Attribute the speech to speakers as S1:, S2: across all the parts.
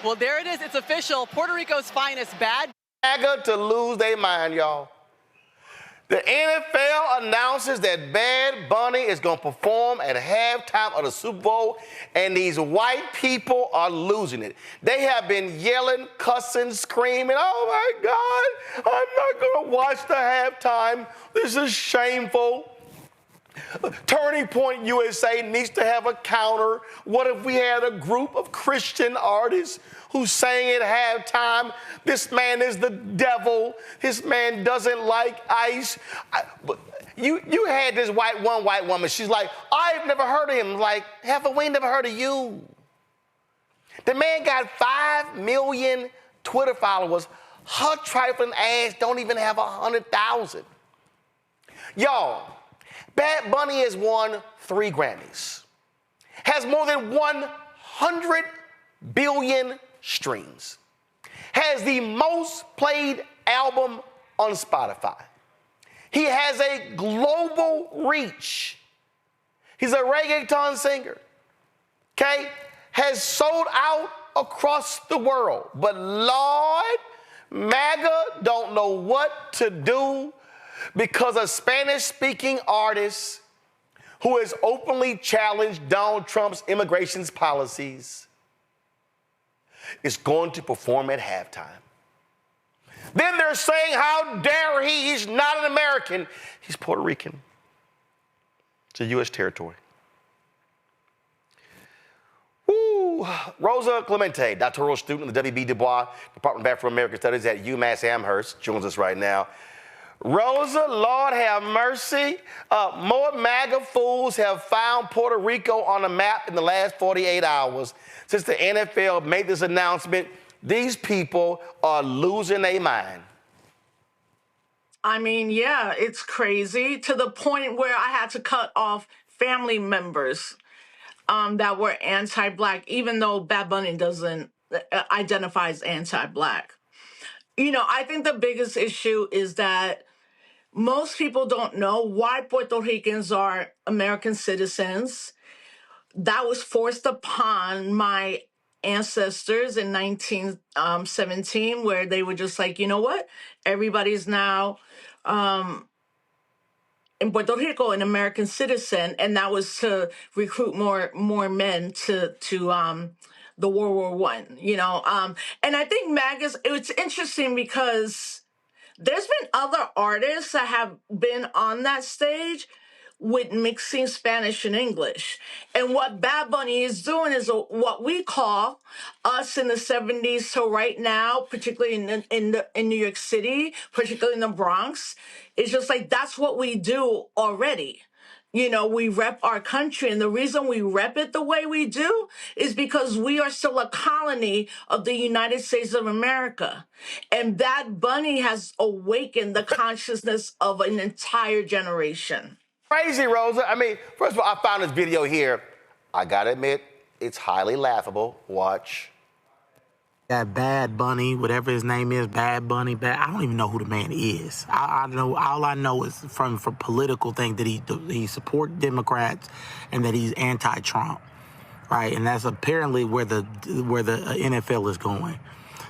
S1: Well, there it is. It's official. Puerto Rico's finest bad
S2: MAGA to lose their mind, y'all. The NFL announces that Bad Bunny is going to perform at halftime of the Super Bowl, and these white people are losing it. They have been yelling, cussing, screaming, oh my God, I'm not going to watch the halftime. This is shameful. Turning Point USA needs to have a counter. What if we had a group of Christian artists who sang at halftime, this man is the devil, this man doesn't like ice. You had this white woman, she's like, I've never heard of him. Like, we ain't never heard of you. The man got 5 million Twitter followers. Her trifling ass don't even have 100,000. Y'all, Bad Bunny has won 3 Grammys, has more than 100 billion streams, has the most played album on Spotify. He has a global reach. He's a reggaeton singer, okay? Has sold out across the world. But Lord, MAGA don't know what to do because a Spanish-speaking artist who has openly challenged Donald Trump's immigration policies is going to perform at halftime. Then they're saying, how dare he? He's not an American. He's Puerto Rican. It's a U.S. territory. Woo. Rosa Clemente, doctoral student in the W.B. Du Bois Department of Afro-American Studies at UMass Amherst, joins us right now. Rosa, Lord have mercy. More MAGA fools have found Puerto Rico on the map in the last 48 hours. Since the NFL made this announcement, these people are losing their mind.
S3: I mean, yeah, it's crazy to the point where I had to cut off family members that were anti-Black, even though Bad Bunny doesn't identify as anti-Black. You know, I think the biggest issue is that most people don't know why Puerto Ricans are American citizens. That was forced upon my ancestors in 1917, where they were just like, you know what? Everybody's now in Puerto Rico an American citizen, and that was to recruit more men to the World War I. You know, and I think MAGA's. It's interesting because there's been other artists that have been on that stage with mixing Spanish and English. And what Bad Bunny is doing is what we call us in the 70s to right now, particularly in New York City, particularly in the Bronx. It's just like, that's what we do already. You know, we rep our country, and the reason we rep it the way we do is because we are still a colony of the United States of America. And Bad Bunny has awakened the consciousness of an entire generation.
S2: Crazy, Rosa. I mean, first of all, I found this video here. I gotta admit, it's highly laughable. Watch.
S4: That Bad Bunny, whatever his name is, Bad Bunny, I don't even know who the man is. I know, all I know is from political thing that he support Democrats and that he's anti-Trump, right? And that's apparently where the NFL is going.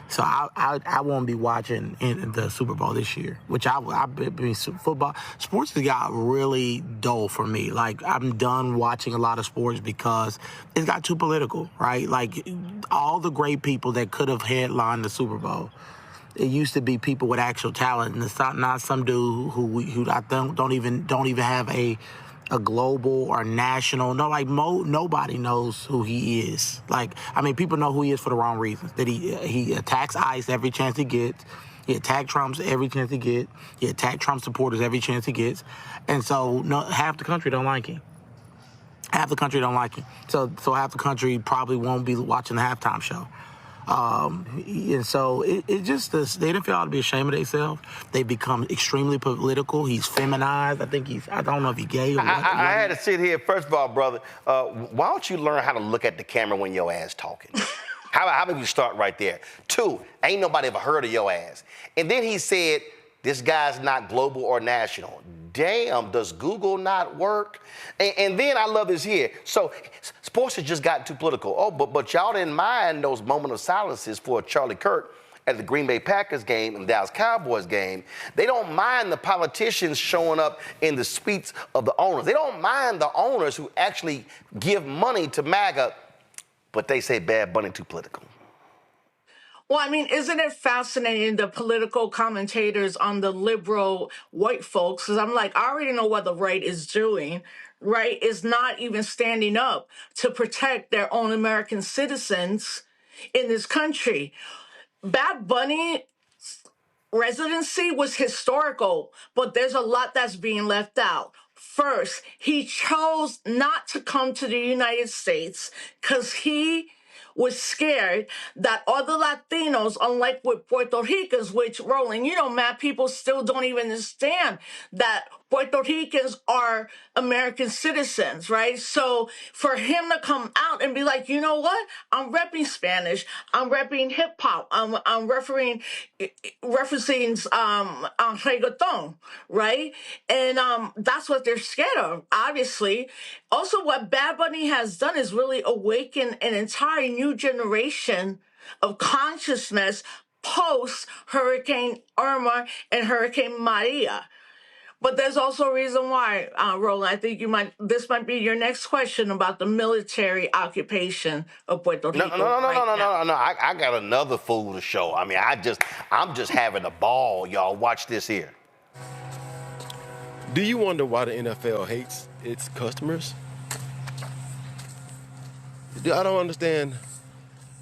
S4: So I won't be watching in the Super Bowl this year, which I mean, football, sports has got really dull for me. Like, I'm done watching a lot of sports because it's got too political, right? Like, all the great people that could have headlined the Super Bowl, it used to be people with actual talent, and it's not some dude who I don't even have a global or national. No, like nobody knows who he is. Like, I mean, people know who he is for the wrong reasons. That he attacks ICE every chance he gets. He attacks Trump every chance he gets. He attacks Trump supporters every chance he gets. And so half the country don't like him. Half the country don't like him. So half the country probably won't be watching the halftime show. And so it just, the NFL ought to be ashamed of themselves. They become extremely political. He's feminized. I don't know if he's gay or what.
S2: I had to sit here. First of all, brother, why don't you learn how to look at the camera when your ass talking? How about we start right there? 2, ain't nobody ever heard of your ass. And then he said, this guy's not global or national. damn, does Google not work? And then I love this here. So sports has just gotten too political. Oh, but y'all didn't mind those moment of silences for Charlie Kirk at the Green Bay Packers game and Dallas Cowboys game. They don't mind the politicians showing up in the suites of the owners. They don't mind the owners who actually give money to MAGA, but they say Bad Bunny too political.
S3: Well, I mean, isn't it fascinating, the political commentators on the liberal white folks? Because I'm like, I already know what the right is doing. Right is not even standing up to protect their own American citizens in this country. Bad Bunny residency was historical, but there's a lot that's being left out. First, he chose not to come to the United States because he was scared that other Latinos, unlike with Puerto Ricans, which, Roland, you know, mad people still don't even understand that Puerto Ricans are American citizens, right? So for him to come out and be like, you know what? I'm repping Spanish. I'm repping hip hop. I'm referencing reggaeton, right? And that's what they're scared of, obviously. Also, what Bad Bunny has done is really awaken an entire new generation of consciousness post Hurricane Irma and Hurricane Maria. But there's also a reason why, Roland. I think this might be your next question about the military occupation of Puerto Rico.
S2: No. I got another fool to show. I mean, I'm just having a ball, y'all. Watch this here.
S5: Do you wonder why the NFL hates its customers? I don't understand.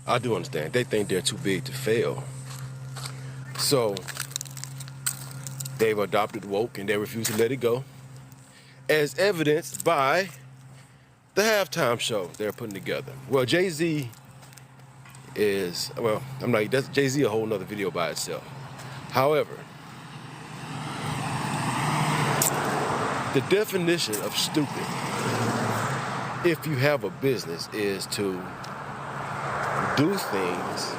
S5: I do understand. They think they're too big to fail. So they've adopted woke and they refuse to let it go, as evidenced by the halftime show they're putting together. Well, Jay-Z is, well, that's Jay-Z a whole nother video by itself. However, the definition of stupid, if you have a business, is to do things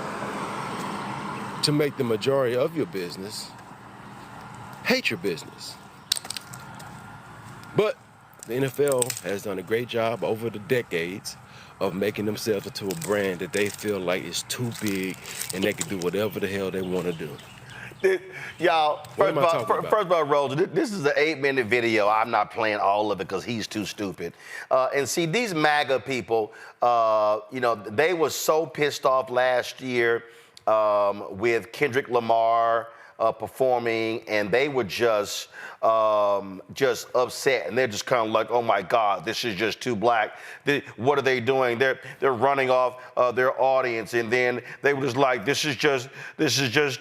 S5: to make the majority of your business hate your business. But the NFL has done a great job over the decades of making themselves into a brand that they feel like is too big and they can do whatever the hell they want to do.
S2: Y'all, first of all, Rosa, this is an 8-minute video. I'm not playing all of it because he's too stupid. And see, these MAGA people, you know, they were so pissed off last year with Kendrick Lamar performing, and they were just upset, and they're just kind of like, oh my God, this is just too black. What are they doing? They're running off their audience, and then they were just like, this is just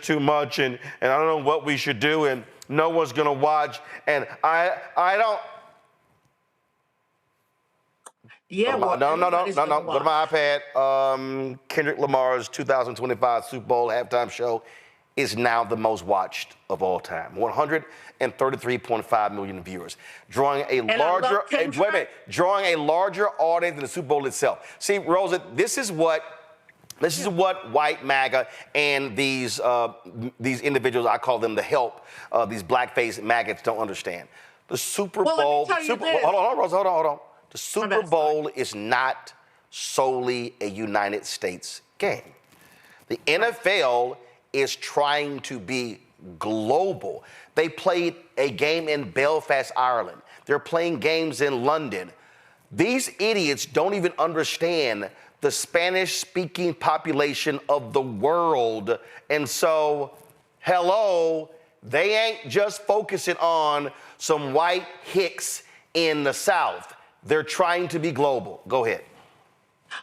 S2: too much, and I don't know what we should do, and no one's gonna watch, and I don't.
S3: Yeah,
S2: no. Go to my iPad. Kendrick Lamar's 2025 Super Bowl halftime show is now the most watched of all time. 133.5 million viewers, drawing a larger audience than the Super Bowl itself. See, Rosa, this is what white MAGA and these individuals, I call them the help, these blackface MAGAs don't understand. The Super Bowl. Hold on, Rosa, hold on. The Super Bowl is not solely a United States game. The NFL is trying to be global. They played a game in Belfast, Ireland. They're playing games in London. These idiots don't even understand the Spanish-speaking population of the world. And so, hello, they ain't just focusing on some white hicks in the South. They're trying to be global. Go ahead.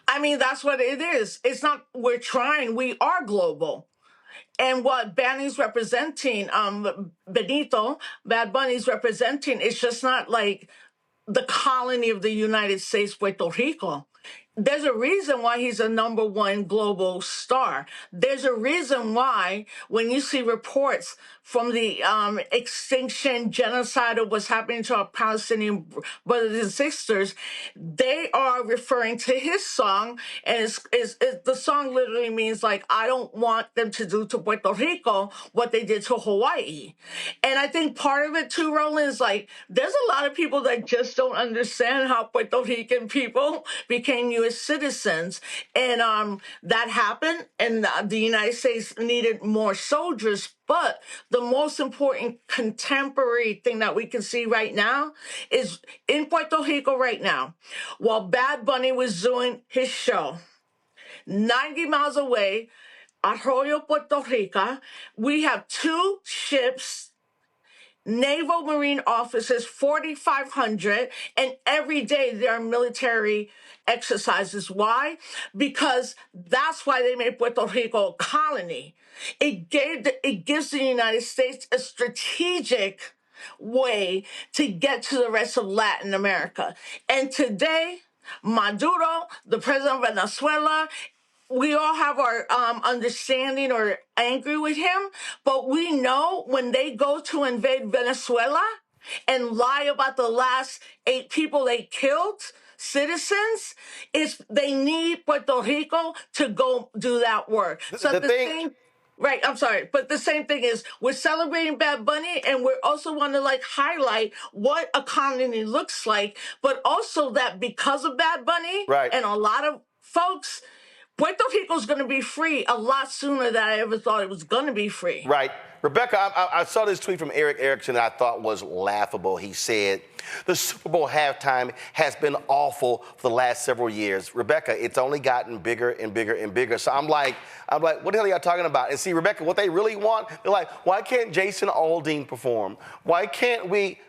S3: I mean, that's what it is. It's not we're trying, we are global. And what Bunny's representing, Bad Bunny's representing, it's just not like the colony of the United States, Puerto Rico. there's a reason why he's a #1 global star. There's a reason why when you see reports from the extinction genocide of what's happening to our Palestinian brothers and sisters, they are referring to his song, and the song literally means like, I don't want them to do to Puerto Rico what they did to Hawaii. And I think part of it too, Roland, is like, there's a lot of people that just don't understand how Puerto Rican people became U.S. citizens. And that happened, and the United States needed more soldiers. But the most important contemporary thing that we can see right now is in Puerto Rico right now, while Bad Bunny was doing his show, 90 miles away, Arroyo, Puerto Rico, we have 2 ships, naval marine officers, 4,500, and every day there are military exercises. Why? Because that's why they made Puerto Rico a colony. It gives the United States a strategic way to get to the rest of Latin America. And today, Maduro, the president of Venezuela, we all have our understanding or angry with him, but we know when they go to invade Venezuela and lie about the last 8 people they killed, citizens, is they need Puerto Rico to go do that work. So
S2: The thing-
S3: thing. Right, I'm sorry, but the same thing is we're celebrating Bad Bunny, and we also want to like highlight what a colony looks like, but also that because of Bad Bunny,
S2: Right.
S3: and a lot of folks, Puerto Rico's going to be free a lot sooner than I ever thought it was going to be free.
S2: Right. Rebecca, I saw this tweet from Eric Erickson that I thought was laughable. He said, the Super Bowl halftime has been awful for the last several years. Rebecca, it's only gotten bigger and bigger and bigger. So I'm like, what the hell are y'all talking about? And see, Rebecca, what they really want, they're like, why can't Jason Aldean perform? Why can't we?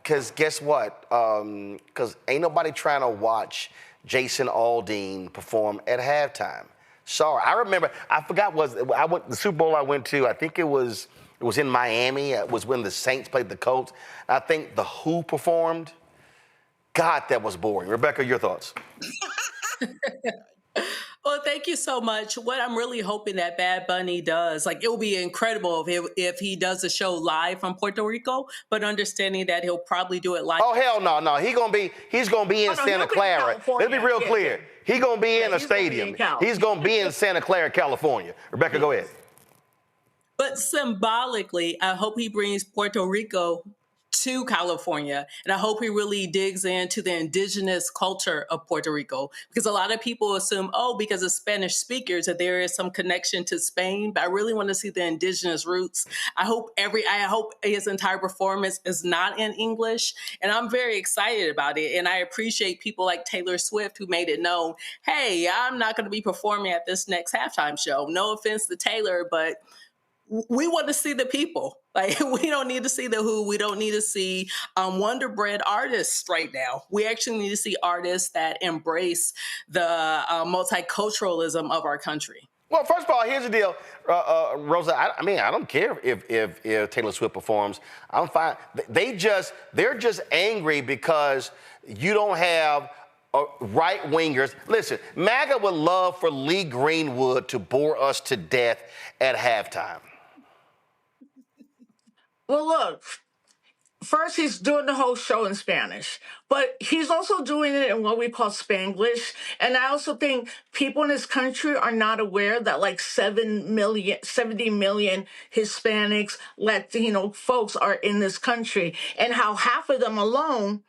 S2: Because guess what? Because ain't nobody trying to watch Jason Aldean perform at halftime. Sorry, I remember. I forgot the Super Bowl I went to. I think it was in Miami. It was when the Saints played the Colts. I think the Who performed. God, that was boring. Rebecca, your thoughts?
S6: Well, thank you so much. What I'm really hoping that Bad Bunny does, like, it will be incredible if he does a show live from Puerto Rico, but understanding that he'll probably do it live.
S2: Oh, hell no. He's gonna be in Santa Clara. Let's be real clear. He's gonna be in a stadium. He's gonna be in Santa Clara, California. Rebecca, go ahead.
S6: But symbolically, I hope he brings Puerto Rico to California. And I hope he really digs into the indigenous culture of Puerto Rico, because a lot of people assume, because of Spanish speakers, that there is some connection to Spain. But I really want to see the indigenous roots. I hope his entire performance is not in English. And I'm very excited about it. And I appreciate people like Taylor Swift who made it known, hey, I'm not going to be performing at this next halftime show. No offense to Taylor, but we want to see the people. Like, we don't need to see the Who. We don't need to see Wonder Bread artists right now. We actually need to see artists that embrace the multiculturalism of our country.
S2: Well, first of all, here's the deal, Rosa. I don't care if Taylor Swift performs. I'm fine. They're just angry because you don't have right wingers. Listen, MAGA would love for Lee Greenwood to bore us to death at halftime.
S3: Well, look, first he's doing the whole show in Spanish, but he's also doing it in what we call Spanglish. And I also think people in this country are not aware that like 70 million Hispanics, Latino folks are in this country, and how half of them alone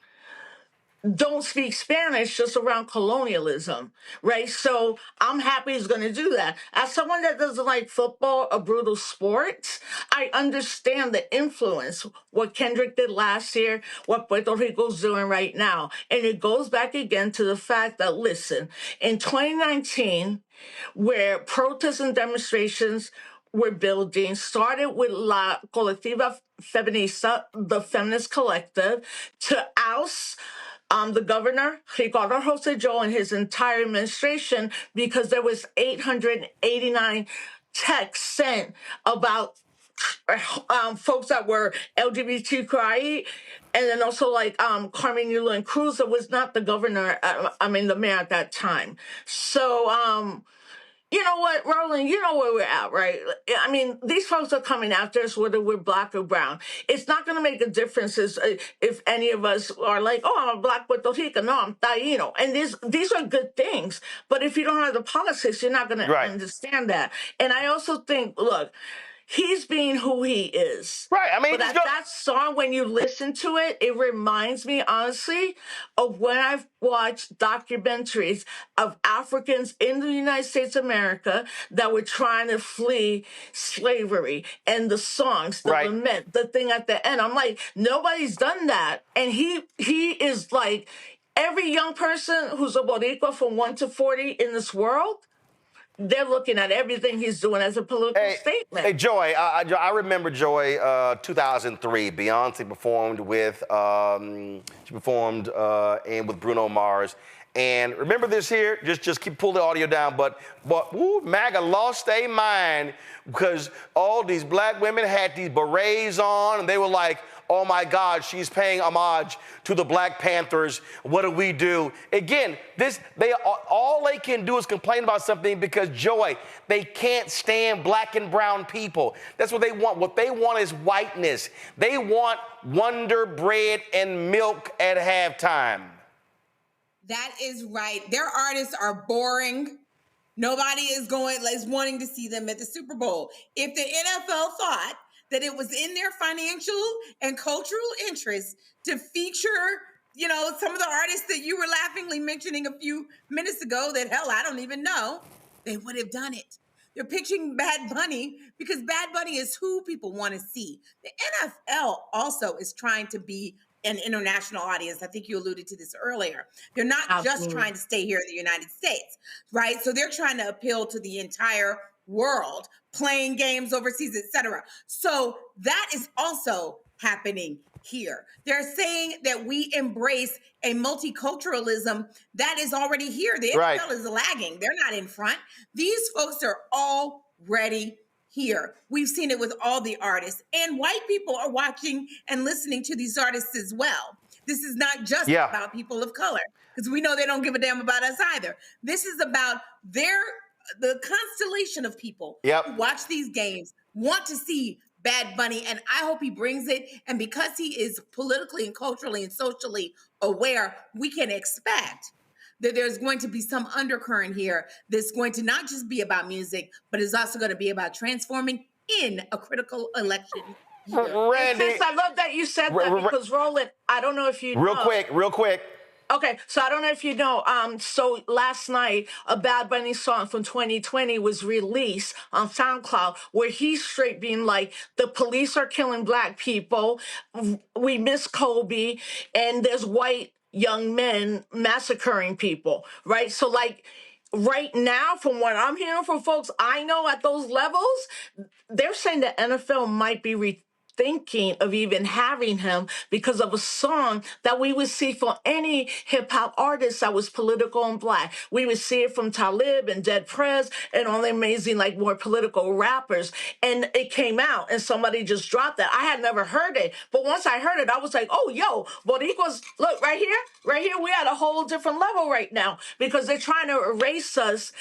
S3: don't speak Spanish just around colonialism, right? So I'm happy he's going to do that. As someone that doesn't like football, a brutal sport, I understand the influence, what Kendrick did last year, what Puerto Rico's doing right now. And it goes back again to the fact that, listen, in 2019, where protests and demonstrations were building, started with La Colectiva Feminista, the feminist collective, to oust the governor, Ricardo Rosselló, and his entire administration, because there was 889 texts sent about folks that were LGBTQI, and then also like Carmen Yulín Cruz, that was not the governor, the mayor at that time. So you know what, Roland, you know where we're at, right? I mean, these folks are coming after us whether we're black or brown. It's not going to make a difference if any of us are like, oh, I'm a black Puerto Rican. No, I'm Taino. And these are good things. But if you don't have the politics, you're not going to understand that. And I also think, look, he's being who he is.
S2: Right. I mean,
S3: but that song, when you listen to it, it reminds me, honestly, of when I've watched documentaries of Africans in the United States of America that were trying to flee slavery, and the songs, the lament, the thing at the end. I'm like, nobody's done that. And he is like, every young person who's a Boricua from 1 to 40 in this world, they're looking at everything he's doing as a political statement.
S2: Hey, Joy, I remember, Joy, 2003, Beyonce performed with, and with Bruno Mars. And remember this here, just keep pull the audio down, but MAGA lost their mind because all these black women had these berets on, and they were like, oh my God, she's paying homage to the Black Panthers. What do we do? Again, all they can do is complain about something because, Joy, they can't stand black and brown people. That's what they want. What they want is whiteness. They want Wonder Bread and milk at halftime.
S7: That is right. Their artists are boring. Nobody is wanting to see them at the Super Bowl. If the NFL thought that it was in their financial and cultural interest to feature, some of the artists that you were laughingly mentioning a few minutes ago that, hell, I don't even know, they would have done it. They're pitching Bad Bunny because Bad Bunny is who people want to see. The NFL also is trying to be an international audience. I think you alluded to this earlier. They're not just trying to stay here in the United States, right? So they're trying to appeal to the entire world, playing games overseas, etc. So that is also happening here. They're saying that we embrace a multiculturalism that is already here. The NFL is lagging. They're not in front. These folks are already here. We've seen it with all the artists, and white people are watching and listening to these artists as well. This is not just about people of color, because we know they don't give a damn about us either. This is about the constellation of people who watch these games, want to see Bad Bunny, and I hope he brings it. And because he is politically and culturally and socially aware, we can expect that there's going to be some undercurrent here that's going to not just be about music, but is also going to be about transforming in a critical election year.
S2: Randy,
S3: Sis, I love that you said that because, Roland, I don't know if you know.
S2: Real quick.
S3: Okay, so I don't know if you know, so last night, a Bad Bunny song from 2020 was released on SoundCloud where he's straight being like, the police are killing black people, we miss Kobe, and there's white young men massacring people, right? So like, right now, from what I'm hearing from folks I know at those levels, they're saying the NFL might be thinking of even having him because of a song that we would see for any hip-hop artist that was political and black. We would see it from Talib and Dead Prez and all the amazing, like, more political rappers. And it came out and somebody just dropped that. I had never heard it. But once I heard it, I was like, oh, yo, Boricuas, look, right here, we're at a whole different level right now because they're trying to erase us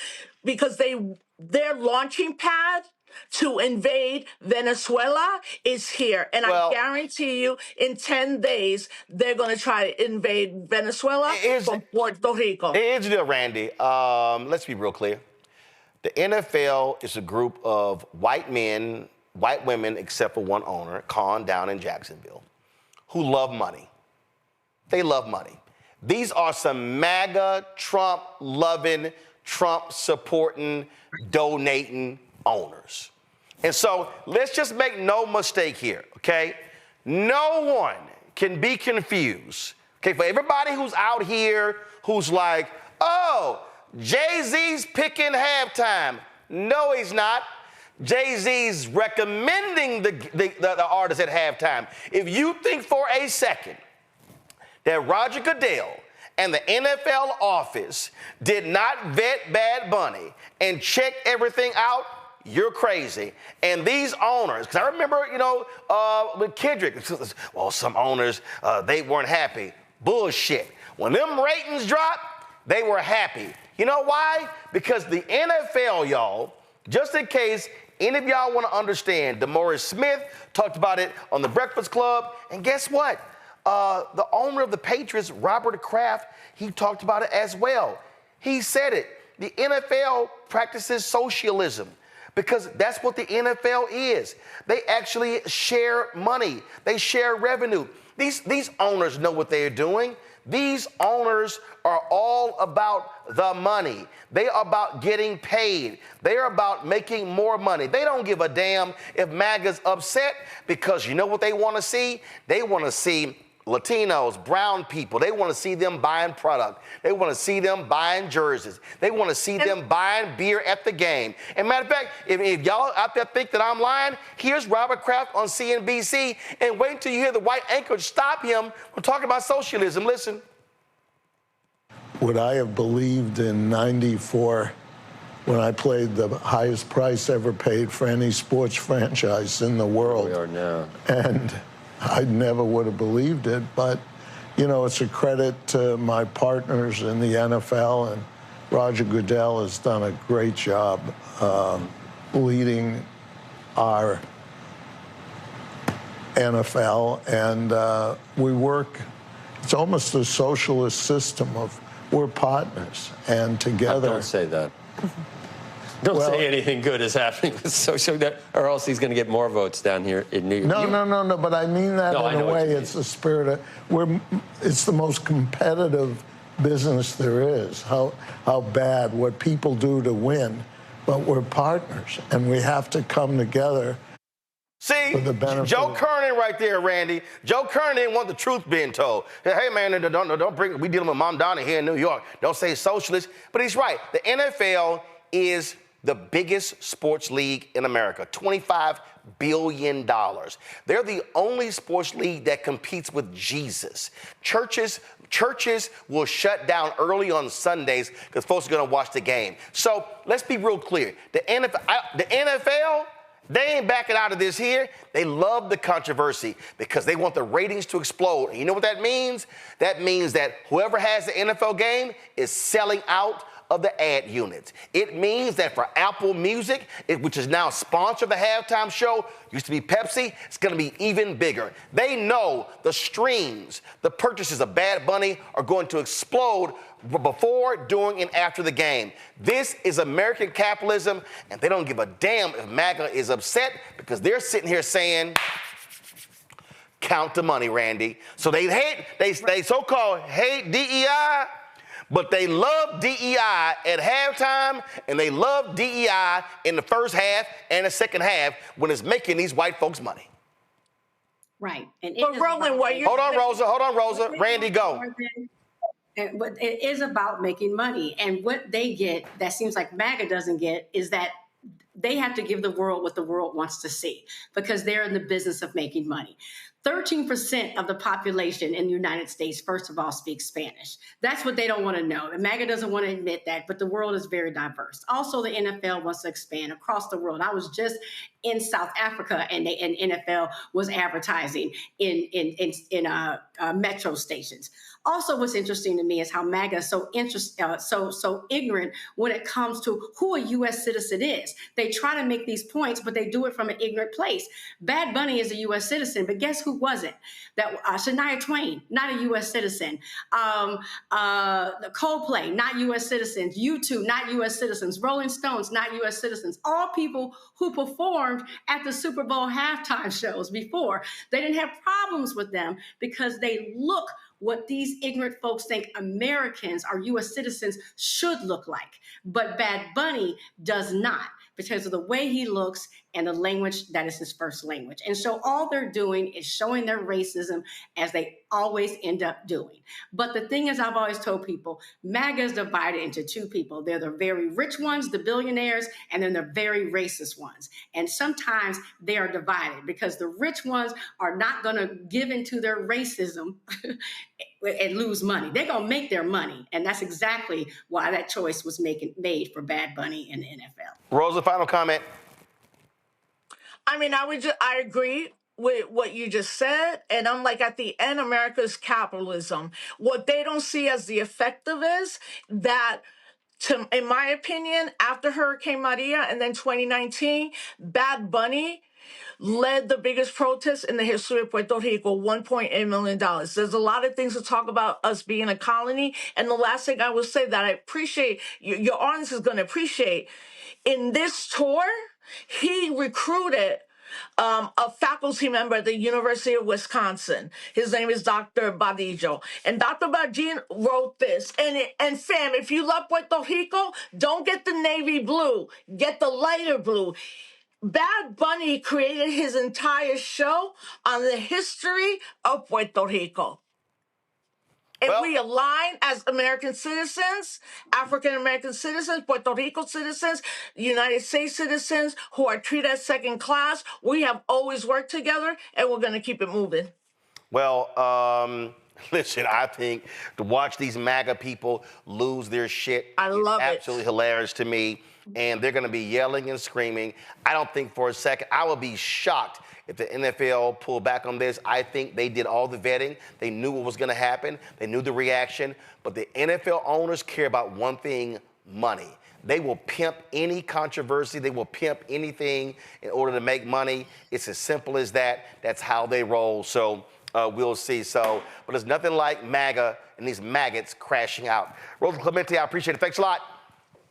S3: because their launching pad to invade Venezuela is here. And I guarantee you, in 10 days, they're going to try to invade Venezuela from Puerto Rico.
S2: Here's the deal, Randy. Let's be real clear. The NFL is a group of white men, white women, except for one owner, Khan, down in Jacksonville, who love money. They love money. These are some MAGA, Trump-loving, Trump-supporting, donating owners. And so let's just make no mistake here, okay? No one can be confused, okay? For everybody who's out here who's like, oh, Jay-Z's picking halftime. No, he's not. Jay-Z's recommending the artist at halftime. If you think for a second that Roger Goodell and the NFL office did not vet Bad Bunny and check everything out, you're crazy. And these owners, because I remember, with Kendrick, well, some owners, they weren't happy. Bullshit. When them ratings dropped, they were happy. You know why? Because the NFL, y'all, just in case any of y'all want to understand, DeMaurice Smith talked about it on The Breakfast Club, and guess what? The owner of the Patriots, Robert Kraft, he talked about it as well. He said it. The NFL practices socialism because that's what the NFL is. They actually share money. They share revenue. These owners know what they're doing. These owners are all about the money. They are about getting paid. They are about making more money. They don't give a damn if MAGA's upset because you know what they want to see? They want to see Latinos, brown people. They want to see them buying product. They want to see them buying jerseys. They want to see them buying beer at the game. And matter of fact, if y'all out there think that I'm lying, here's Robert Kraft on CNBC, and wait until you hear the white anchor stop him from talking about socialism. Listen.
S8: Would I have believed in '94 when I played the highest price ever paid for any sports franchise in the world?
S9: We are now.
S8: And I never would have believed it, but, it's a credit to my partners in the NFL, and Roger Goodell has done a great job leading our NFL, and we work, it's almost a socialist system of we're partners, and together...
S9: Don't say that. Don't say anything good is happening with social, or else he's going to get more votes down here in New York.
S8: No, but I mean that in a way. It's the spirit of, it's the most competitive business there is, how bad, what people do to win, but we're partners, and we have to come together.
S2: See, Joe Kernan right there, Randy. Joe Kernan didn't want the truth being told. Hey, man, don't bring, we dealing with Mom Donna here in New York. Don't say socialist. But he's right. The NFL is the biggest sports league in America, $25 billion. They're the only sports league that competes with Jesus. Churches will shut down early on Sundays because folks are going to watch the game. So let's be real clear. The NFL, they ain't backing out of this here. They love the controversy because they want the ratings to explode. And you know what that means? That means that whoever has the NFL game is selling out of the ad units. It means that for Apple Music, which is now sponsored the halftime show, used to be Pepsi, it's going to be even bigger. They know the streams, the purchases of Bad Bunny are going to explode before, during, and after the game. This is American capitalism, and they don't give a damn if MAGA is upset because they're sitting here saying, count the money, Randy. So they so-called hate DEI, but they love DEI at halftime, and they love DEI in the first half and the second half when it's making these white folks money.
S10: Right. And
S3: but Roland, what you
S2: Hold on, Rosa. Randy, go.
S10: But it is about making money. And what they get that seems like MAGA doesn't get is that they have to give the world what the world wants to see because they're in the business of making money. 13% of the population in the United States, first of all, speaks Spanish. That's what they don't want to know. And MAGA doesn't want to admit that, but the world is very diverse. Also, the NFL wants to expand across the world. I was just in South Africa, and NFL was advertising in metro stations. Also, what's interesting to me is how MAGA is so ignorant when it comes to who a U.S. citizen is. They try to make these points, but they do it from an ignorant place. Bad Bunny is a U.S. citizen, but guess who wasn't? That Shania Twain, not a U.S. citizen. The Coldplay, not U.S. citizens. U2, not U.S. citizens. Rolling Stones, not U.S. citizens. All people who performed at the Super Bowl halftime shows before. They didn't have problems with them because they look what these ignorant folks think Americans or U.S. citizens should look like. But Bad Bunny does not because of the way he looks and the language that is his first language. And so all they're doing is showing their racism as they always end up doing. But the thing is, I've always told people, MAGA is divided into two people. They're the very rich ones, the billionaires, and then the very racist ones. And sometimes they are divided because the rich ones are not going to give into their racism and lose money. They're going to make their money. And that's exactly why that choice was made for Bad Bunny in the NFL.
S2: Rosa, final comment.
S3: I mean, I agree with what you just said. And I'm like, at the end, America's capitalism. What they don't see as the effective is that, in my opinion, after Hurricane Maria and then 2019, Bad Bunny led the biggest protest in the history of Puerto Rico, $1.8 million. There's a lot of things to talk about us being a colony. And the last thing I will say that I appreciate, your audience is going to appreciate, in this tour, he recruited a faculty member at the University of Wisconsin. His name is Dr. Badillo. And Dr. Badillo wrote this. And fam, if you love Puerto Rico, don't get the navy blue. Get the lighter blue. Bad Bunny created his entire show on the history of Puerto Rico. If we align as American citizens, African-American citizens, Puerto Rico citizens, United States citizens who are treated as second class, we have always worked together and we're going to keep it moving.
S2: Well, listen, I think to watch these MAGA people lose their shit is absolutely hilarious to me. And they're going to be yelling and screaming. I don't think for a second, I would be shocked if the NFL pulled back on this. I think they did all the vetting. They knew what was going to happen. They knew the reaction. But the NFL owners care about one thing, money. They will pimp any controversy. They will pimp anything in order to make money. It's as simple as that. That's how they roll. So we'll see. So, but there's nothing like MAGA and these maggots crashing out. Rosa, Clemente, I appreciate it. Thanks a lot.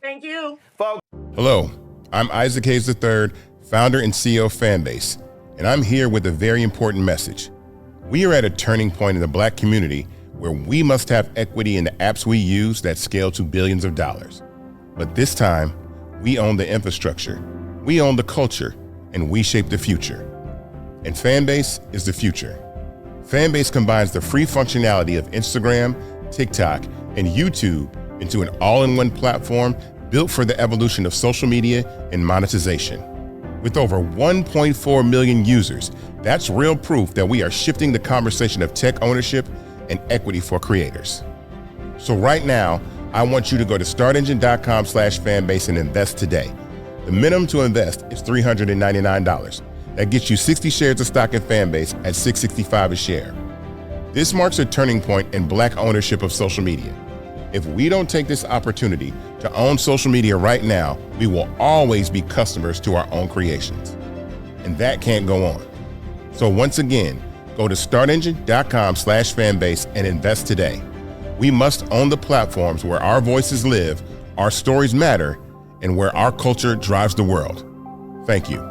S3: Thank you.
S2: Folks.
S11: Hello, I'm Isaac Hayes III, founder and CEO of Fanbase, and I'm here with a very important message. We are at a turning point in the Black community where we must have equity in the apps we use that scale to billions of dollars. But this time, we own the infrastructure, we own the culture, and we shape the future. And Fanbase is the future. Fanbase combines the free functionality of Instagram, TikTok, and YouTube into an all-in-one platform built for the evolution of social media and monetization. With over 1.4 million users, that's real proof that we are shifting the conversation of tech ownership and equity for creators. So right now, I want you to go to startengine.com/fanbase and invest today. The minimum to invest is $399. That gets you 60 shares of stock in Fanbase at $665 a share. This marks a turning point in Black ownership of social media. If we don't take this opportunity to own social media right now, we will always be customers to our own creations. And that can't go on. So once again, go to startengine.com/fanbase and invest today. We must own the platforms where our voices live, our stories matter, and where our culture drives the world. Thank you.